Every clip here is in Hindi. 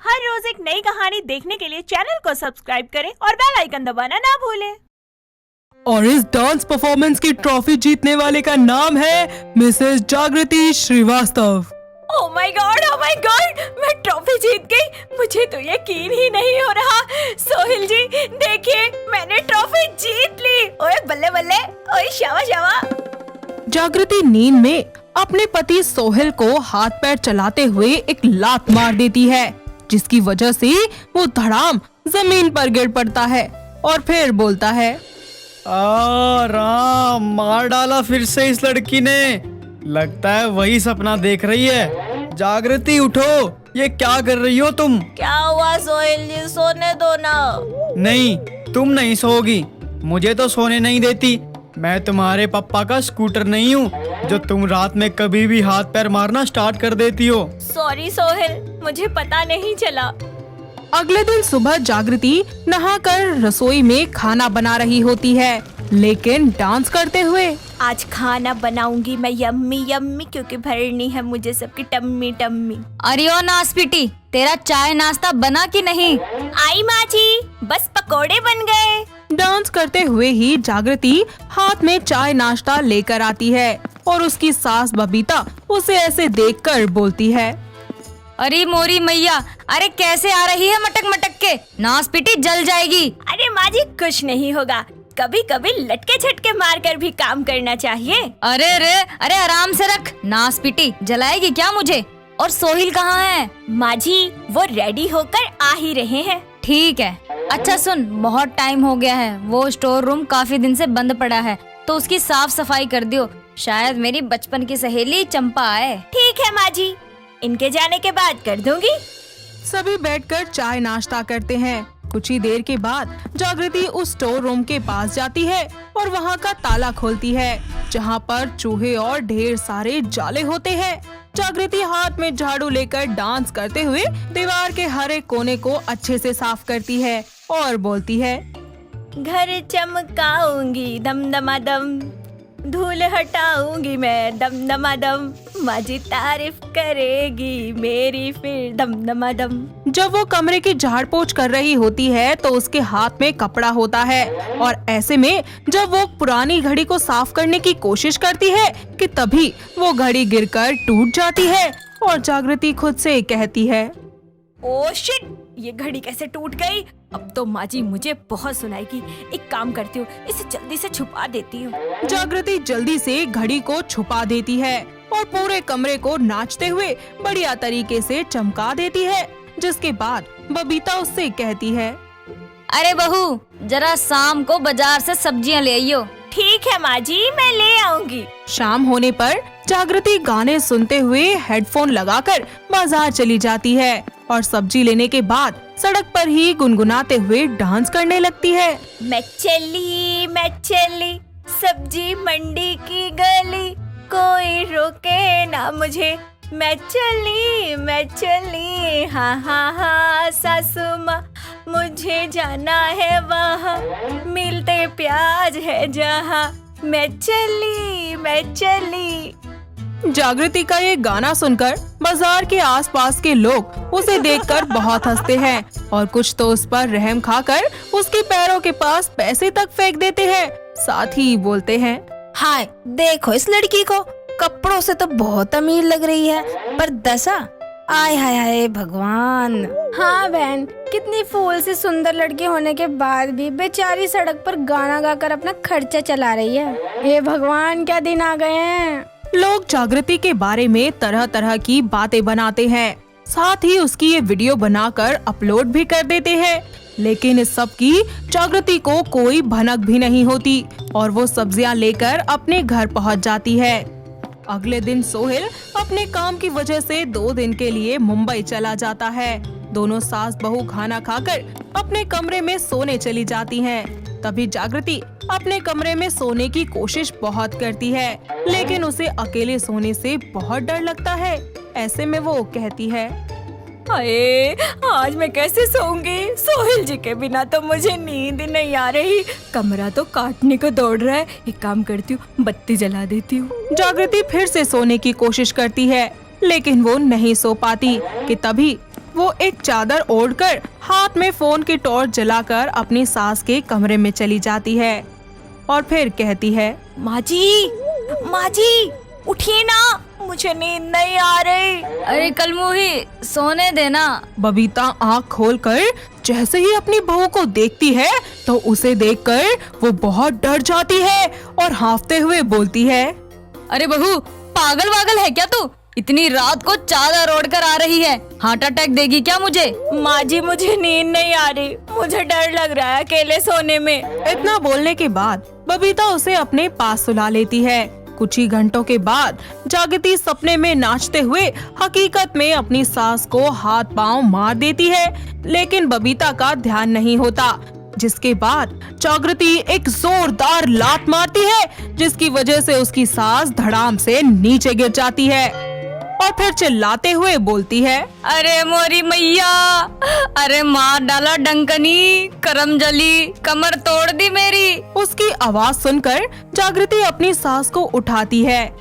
हर रोज एक नई कहानी देखने के लिए चैनल को सब्सक्राइब करें और बेल आइकन दबाना ना भूलें। और इस डांस परफॉर्मेंस की ट्रॉफी जीतने वाले का नाम है मिसेस जागृति श्रीवास्तव। ओह माय गॉड, मैं ट्रॉफी जीत गई। मुझे तो यकीन ही नहीं हो रहा। सोहेल जी देखिए, मैंने ट्रॉफी जीत ली। ओए बल्ले बल्ले, ओए शाबाश शाबाश। जागृति नींद में अपने पति सोहेल को हाथ पैर चलाते हुए एक लात मार देती है, जिसकी वजह से वो धड़ाम जमीन पर गिर पड़ता है और फिर बोलता है, राम, मार डाला फिर से इस लड़की ने। लगता है वही सपना देख रही है। जागृति उठो, ये क्या कर रही हो तुम? क्या हुआ सोहेल जी, सोने दो ना। नहीं, तुम नहीं सोओगी। मुझे तो सोने नहीं देती। मैं तुम्हारे पापा का स्कूटर नहीं हूँ जो तुम रात में कभी भी हाथ पैर मारना स्टार्ट कर देती हो। सॉरी सोहेल, मुझे पता नहीं चला। अगले दिन सुबह जागृति नहाकर रसोई में खाना बना रही होती है, लेकिन डांस करते हुए। आज खाना बनाऊंगी मैं यम्मी यम्मी, क्योंकि भरनी है मुझे सबकी टम्मी टम्मी। अरे ओ नासपीटी, तेरा चाय नाश्ता बना कि नहीं? आई माँ जी, बस पकोड़े बन गए। डांस करते हुए ही जागृति हाथ में चाय नाश्ता लेकर आती है और उसकी सास बबीता उसे ऐसे देखकर बोलती है, अरे मोरी मैया, अरे कैसे आ रही है मटक मटक के? नासपीटी जल जाएगी। अरे माँ जी कुछ नहीं होगा, कभी कभी लटके झटके मार कर भी काम करना चाहिए। अरे आराम से रख। नासपीटी जलाएगी क्या मुझे? और सोहिल कहाँ है? माँ जी वो रेडी होकर आ ही रहे हैं। ठीक है। अच्छा सुन, बहुत टाइम हो गया है, वो स्टोर रूम काफी दिन से बंद पड़ा है, तो उसकी साफ सफाई कर दियो। शायद मेरी बचपन की सहेली चंपा आए। ठीक है माँ जी, इनके जाने के बाद कर दूंगी। सभी बैठकर चाय नाश्ता करते हैं। कुछ ही देर के बाद जागृति उस स्टोर रूम के पास जाती है और वहाँ का ताला खोलती है, जहाँ पर चूहे और ढेर सारे जाले होते हैं। जागृति हाथ में झाड़ू लेकर डांस करते हुए दीवार के हर एक कोने को अच्छे से साफ करती है और बोलती है, घर चमकाऊंगी दम दमादम, धूल हटाऊंगी मैं दम दमादम, माँ जी तारीफ करेगी मेरी फिर दम दमादम। जब वो कमरे की झाड़ पोंछ कर रही होती है तो उसके हाथ में कपड़ा होता है, और ऐसे में जब वो पुरानी घड़ी को साफ करने की कोशिश करती है कि तभी वो घड़ी गिरकर टूट जाती है और जागृति खुद से कहती है, ओह शिट, ये घड़ी कैसे टूट गई? अब तो माँ जी मुझे बहुत सुनाएगी। एक काम करती हूँ, इसे जल्दी से छुपा देती हूँ। जागृति जल्दी से घड़ी को छुपा देती है और पूरे कमरे को नाचते हुए बढ़िया तरीके से चमका देती है, जिसके बाद बबीता उससे कहती है, अरे बहू, जरा शाम को बाजार से सब्जियां ले आइयो। ठीक है माँ जी, मैं ले आऊंगी। शाम होने पर जागृति गाने सुनते हुए हेडफोन लगाकर बाजार चली जाती है और सब्जी लेने के बाद सड़क पर ही गुनगुनाते हुए डांस करने लगती है। मैं चली सब्जी मंडी की गली, कोई रोके ना मुझे। मैं चली हाँ सासू माँ, मुझे जाना है वहाँ, मिलते प्याज है जहाँ। मैं चली। जागृति का ये गाना सुनकर बाजार के आसपास के लोग उसे देखकर बहुत हंसते हैं और कुछ तो उस पर रहम खाकर उसके पैरों के पास पैसे तक फेंक देते हैं। साथ ही बोलते हैं, हाय देखो इस लड़की को, कपड़ों से तो बहुत अमीर लग रही है, पर दशा, आय हाय हाय भगवान। हाँ बहन, कितनी फूल से सुंदर लड़की होने के बाद भी बेचारी सड़क पर गाना गाकर अपना खर्चा चला रही है। हे भगवान, क्या दिन आ गए हैं। लोग जागृति के बारे में तरह तरह की बातें बनाते हैं, साथ ही उसकी ये वीडियो बनाकर अपलोड भी कर देते हैं, लेकिन इस सब की जागृति को कोई भनक भी नहीं होती और वो सब्जियां लेकर अपने घर पहुंच जाती है। अगले दिन सोहेल अपने काम की वजह से 2 दिन के लिए मुंबई चला जाता है। दोनों सास बहू खाना खाकर अपने कमरे में सोने चली जाती हैं। तभी जागृति अपने कमरे में सोने की कोशिश बहुत करती है, लेकिन उसे अकेले सोने से बहुत डर लगता है। ऐसे में वो कहती है, हाय, आज मैं कैसे सोऊंगी? सोहेल जी के बिना तो मुझे नींद नहीं आ रही। कमरा तो काटने को दौड़ रहा है। एक काम करती हूँ, बत्ती जला देती हूँ। जागृति फिर से सोने की कोशिश करती है, लेकिन वो नहीं सो पाती कि तभी वो एक चादर ओढ़कर हाथ में फोन की टॉर्च जलाकर अपनी सास के कमरे में चली जाती है और फिर कहती है, माँ जी उठिए ना, मुझे नींद नहीं आ रही। अरे कलमुही सोने देना। बबीता आँख खोलकर जैसे ही अपनी बहू को देखती है तो उसे देखकर वो बहुत डर जाती है और हांफते हुए बोलती है, अरे बहू पागल वागल है क्या तू? इतनी रात को चादर ओढ़ कर आ रही है, हार्ट अटैक देगी क्या मुझे? माँ जी मुझे नींद नहीं आ रही, मुझे डर लग रहा है अकेले सोने में। इतना बोलने के बाद बबीता उसे अपने पास सुला लेती है। कुछ ही घंटों के बाद जागृति सपने में नाचते हुए हकीकत में अपनी सास को हाथ पांव मार देती है, लेकिन बबीता का ध्यान नहीं होता, जिसके बाद जागृति एक जोरदार लात मारती है, जिसकी वजह से उसकी सास धड़ाम से नीचे गिर जाती है और फिर चिल्लाते हुए बोलती है, अरे मोरी मैया, अरे मार डाला डंकनी, करम जली, कमर तोड़ दी मेरी। उसकी आवाज सुनकर जागृति अपनी सास को उठाती है,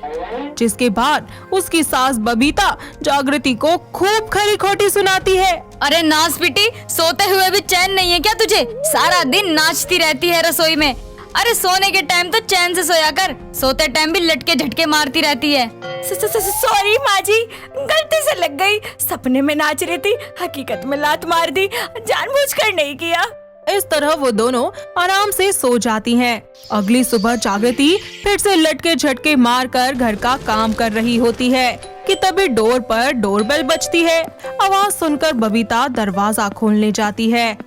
जिसके बाद उसकी सास बबीता जागृति को खूब खरी खोटी सुनाती है। अरे नाच पिटी, सोते हुए भी चैन नहीं है क्या तुझे? सारा दिन नाचती रहती है रसोई में। अरे सोने के टाइम तो चैन से सोया कर, सोते टाइम भी लटके झटके मारती रहती है। सॉरी माँ जी, गलती से लग गई, सपने में नाच रही थी, हकीकत में लात मार दी, जानबूझकर नहीं किया। इस तरह वो दोनों आराम से सो जाती हैं। अगली सुबह जागृति फिर से लटके झटके मारकर घर का काम कर रही होती है कि तभी डोर पर डोरबेल बजती है। आवाज सुनकर बबीता दरवाजा खोलने जाती है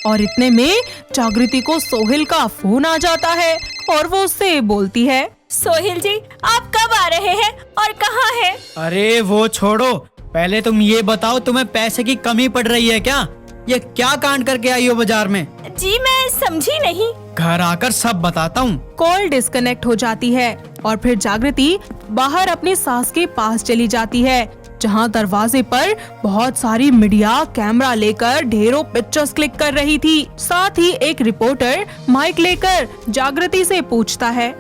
और इतने में जागृति को सोहिल का फोन आ जाता है और वो उससे बोलती है, सोहिल जी आप कब आ रहे हैं और कहाँ हैं? अरे वो छोड़ो, पहले तुम ये बताओ तुम्हें पैसे की कमी पड़ रही है क्या? ये क्या कांड करके आई हो बाजार में? जी मैं समझी नहीं। घर आकर सब बताता हूँ। कॉल डिस्कनेक्ट हो जाती है और फिर जागृति बाहर अपनी सास के पास चली जाती है, जहां दरवाजे पर बहुत सारी मीडिया कैमरा लेकर ढेरों पिक्चर्स क्लिक कर रही थी। साथ ही एक रिपोर्टर माइक लेकर जागृति से पूछता है,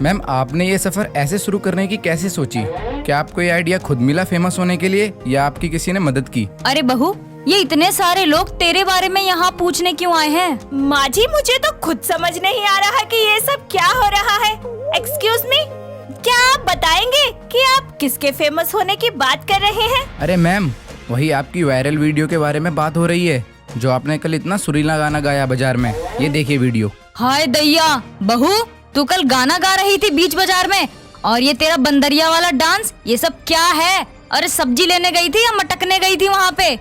मैम आपने ये सफर ऐसे शुरू करने की कैसे सोची? क्या आपको ये आइडिया खुद मिला फेमस होने के लिए या आपकी किसी ने मदद की? अरे बहू, ये इतने सारे लोग तेरे बारे में यहाँ पूछने क्यों आए हैं? माँ जी मुझे तो खुद समझ नहीं आ रहा कि ये सब क्या हो रहा है। एक्सक्यूज मी, क्या आप बताएंगे कि आप किसके फेमस होने की बात कर रहे हैं? अरे मैम, वही आपकी वायरल वीडियो के बारे में बात हो रही है, जो आपने कल इतना सुरीला गाना गाया बाजार में। ये देखिए वीडियो। हाय दैया, बहू तू कल गाना गा रही थी बीच बाजार में, और ये तेरा बंदरिया वाला डांस, ये सब क्या है? अरे सब्जी लेने गई थी या मटकने गई थी वहाँ पे?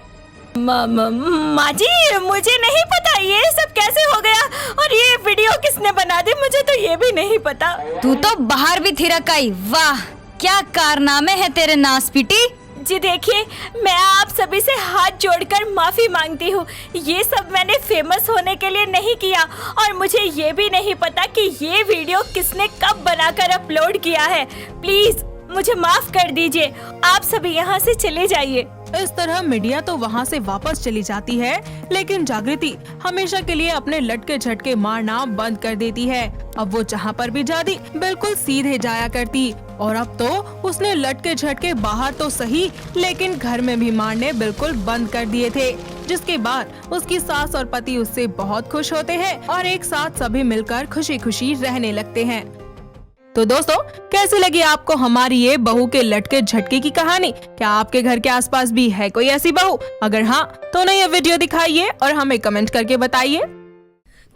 माँ जी मुझे नहीं पता ये सब कैसे हो गया, और ये वीडियो किसने बना दी मुझे तो ये भी नहीं पता। तू तो बाहर भी थिरक आई, वाह क्या कारनामे है तेरे नासपीटी। जी देखिए, मैं आप सभी से हाथ जोड़कर माफी मांगती हूँ, ये सब मैंने फेमस होने के लिए नहीं किया, और मुझे ये भी नहीं पता कि ये वीडियो किसने कब बनाकर अपलोड किया है। प्लीज मुझे माफ कर दीजिए, आप सभी यहाँ से चले जाइए। इस तरह मीडिया तो वहाँ से वापस चली जाती है, लेकिन जागृति हमेशा के लिए अपने लटके झटके मारना बंद कर देती है। अब वो जहाँ पर भी जाती बिल्कुल सीधे जाया करती, और अब तो उसने लटके झटके बाहर तो सही लेकिन घर में भी मारने बिल्कुल बंद कर दिए थे, जिसके बाद उसकी सास और पति उससे बहुत खुश होते हैं और एक साथ सभी मिलकर खुशी खुशी रहने लगते हैं। तो दोस्तों, कैसी लगी आपको हमारी ये बहू के लटके झटके की कहानी? क्या आपके घर के आसपास भी है कोई ऐसी बहू? अगर हाँ तो उन्हें ये वीडियो दिखाइए और हमें कमेंट करके बताइए।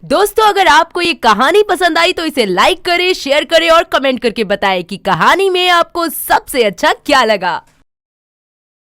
दोस्तों अगर आपको ये कहानी पसंद आई तो इसे लाइक करें, शेयर करें और कमेंट करके बताएं कि कहानी में आपको सबसे अच्छा क्या लगा।